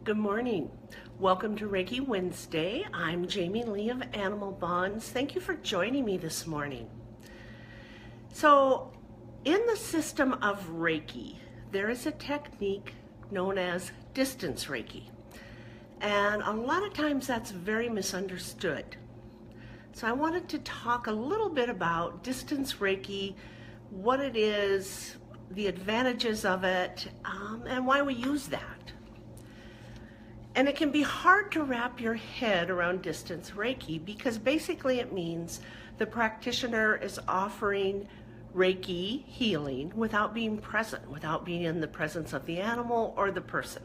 Good morning. Welcome to Reiki Wednesday. I'm Jamie Lee of Animal Bonds. Thank you for joining me this morning. So, in the system of Reiki, there is a technique known as Distance Reiki. And a lot of times that's very misunderstood. So I wanted to talk a little bit about Distance Reiki, what it is, the advantages of it, and why we use that. And it can be hard to wrap your head around Distance Reiki because basically it means the practitioner is offering Reiki healing without being present, without being in the presence of the animal or the person.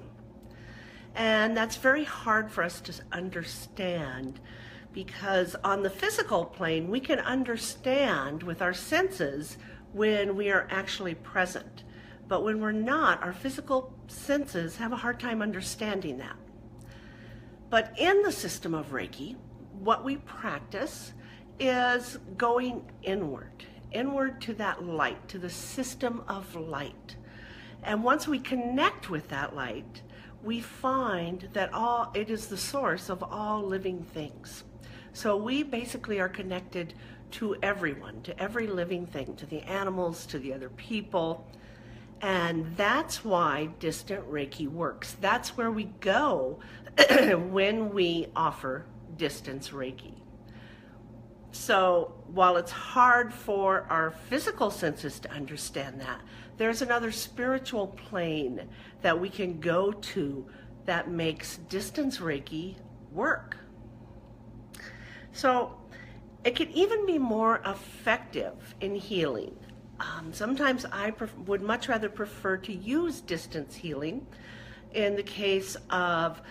And that's very hard for us to understand because on the physical plane, we can understand with our senses when we are actually present. But when we're not, our physical senses have a hard time understanding that. But in the system of Reiki, what we practice is going inward to that light, to the system of light. And once we connect with that light, we find that it is the source of all living things. So we basically are connected to everyone, to every living thing, to the animals, to the other people. And that's why Distant Reiki works. That's where we go when we offer Distance Reiki. So while it's hard for our physical senses to understand that, there's another spiritual plane that we can go to that makes Distance Reiki work. So it can even be more effective in healing. Sometimes I would much rather prefer to use distance healing in the case of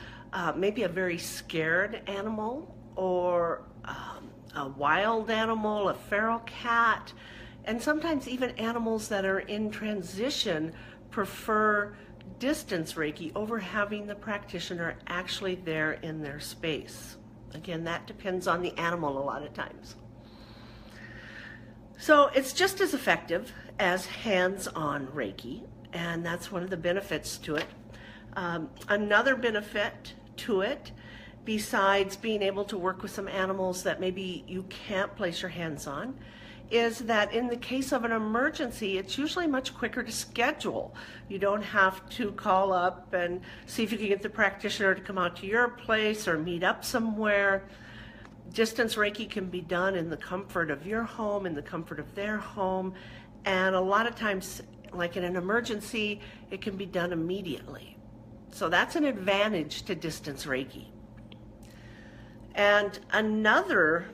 maybe a very scared animal or a wild animal, a feral cat, and sometimes even animals that are in transition prefer Distance Reiki over having the practitioner actually there in their space. Again, that depends on the animal a lot of times. So it's just as effective as hands-on Reiki, and that's one of the benefits to it. Another benefit to it, besides being able to work with some animals that maybe you can't place your hands on, is that in the case of an emergency, it's usually much quicker to schedule. You don't have to call up and see if you can get the practitioner to come out to your place or meet up somewhere. Distance Reiki can be done in the comfort of your home, in the comfort of their home, and a lot of times, like in an emergency, it can be done immediately. So that's an advantage to Distance Reiki. And another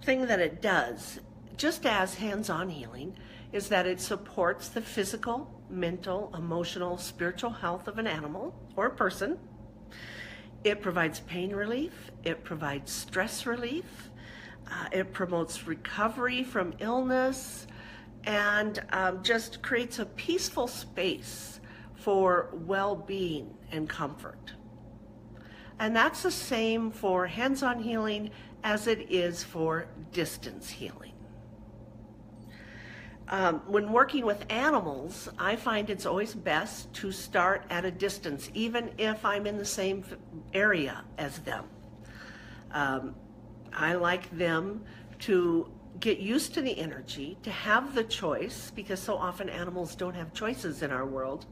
thing that it does, just as hands-on healing, is that it supports the physical, mental, emotional, spiritual health of an animal or a person. It provides pain relief, it provides stress relief, it promotes recovery from illness, and just creates a peaceful space for well-being and comfort. And that's the same for hands-on healing as it is for distance healing. When working with animals, I find it's always best to start at a distance, even if I'm in the same area as them. I like them to get used to the energy, to have the choice, because so often animals don't have choices in our world.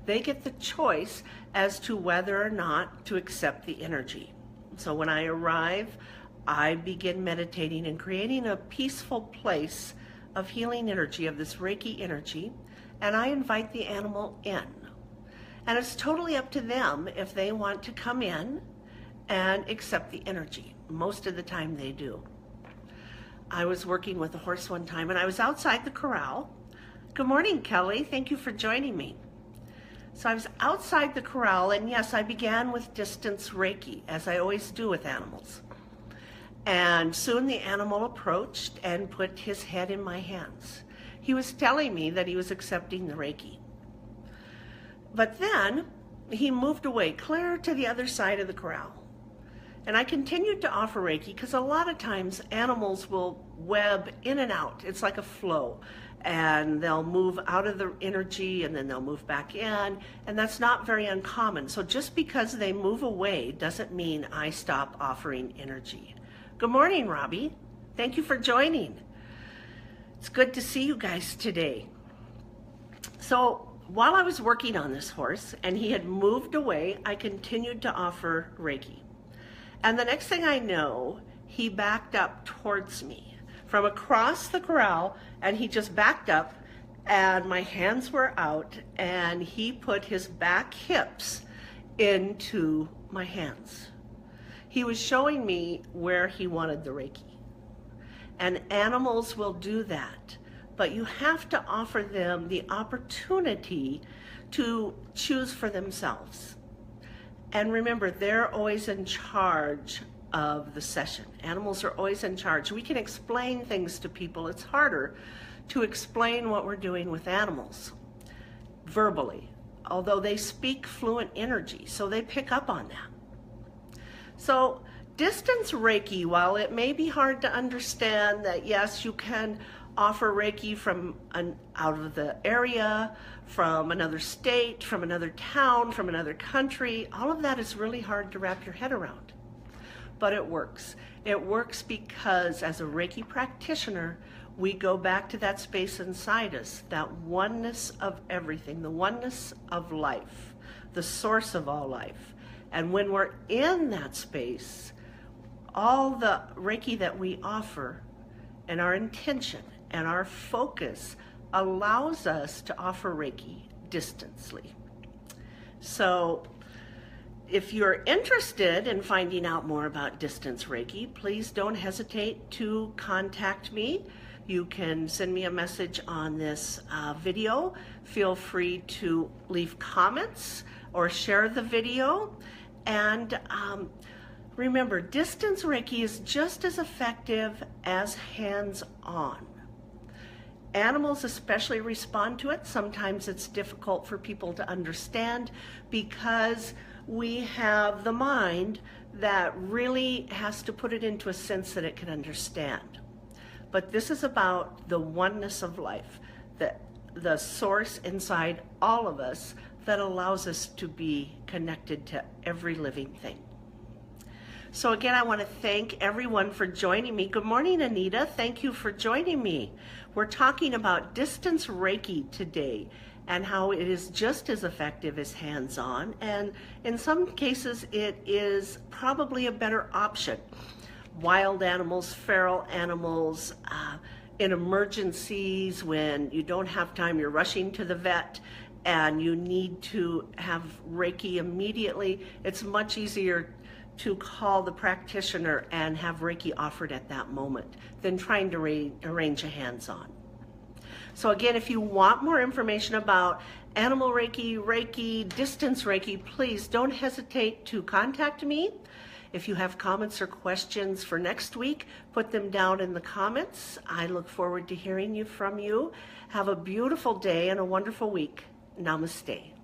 They get the choice as to whether or not to accept the energy. So when I arrive, I begin meditating and creating a peaceful place of healing energy, of this Reiki energy, and I invite the animal in. And it's totally up to them if they want to come in and accept the energy. Most of the time they do. I was working with a horse one time and I was outside the corral. Good morning, Kelly. Thank you for joining me. So I was outside the corral, and yes, I began with Distance Reiki, as I always do with animals. And soon the animal approached and put his head in my hands. He was telling me that he was accepting the Reiki. But then he moved away, clear to the other side of the corral. And I continued to offer Reiki because a lot of times animals will web in and out. It's like a flow. and they'll move out of the energy and then they'll move back in, and that's not very uncommon. So just because they move away doesn't mean I stop offering energy. Good morning, Robbie. Thank you for joining. It's good to see you guys today. So while I was working on this horse and he had moved away, I continued to offer Reiki. And the next thing I know, he backed up towards me from across the corral, and he just backed up, and my hands were out, and he put his back hips into my hands. He was showing me where he wanted the Reiki. And animals will do that, but you have to offer them the opportunity to choose for themselves. And remember, they're always in charge of the session. Animals are always in charge. We can explain things to people. It's harder to explain what we're doing with animals verbally, although they speak fluent energy, so they pick up on that. So Distance Reiki, while it may be hard to understand that yes, you can offer Reiki from out of the area, from another state, from another town, from another country, all of that is really hard to wrap your head around. But it works. It works because as a Reiki practitioner, we go back to that space inside us, that oneness of everything, the oneness of life, the source of all life. And when we're in that space, all the Reiki that we offer and our intention and our focus allows us to offer Reiki distantly. So if you're interested in finding out more about Distance Reiki, please don't hesitate to contact me. You can send me a message on this video. Feel free to leave comments or share the video. And remember, Distance Reiki is just as effective as hands-on. Animals especially respond to it. Sometimes it's difficult for people to understand because we have the mind that really has to put it into a sense that it can understand. But this is about the oneness of life, the source inside all of us that allows us to be connected to every living thing. So again, I want to thank everyone for joining me. Good morning, Anita. Thank you for joining me. We're talking about Distance Reiki today and how it is just as effective as hands-on, and in some cases it is probably a better option. Wild animals, feral animals, in emergencies when you don't have time, you're rushing to the vet and you need to have Reiki immediately, it's much easier to call the practitioner and have Reiki offered at that moment than trying to arrange a hands-on. So again, if you want more information about animal Reiki, Reiki, Distance Reiki, please don't hesitate to contact me. If you have comments or questions for next week, put them down in the comments. I look forward to hearing from you. Have a beautiful day and a wonderful week. Namaste.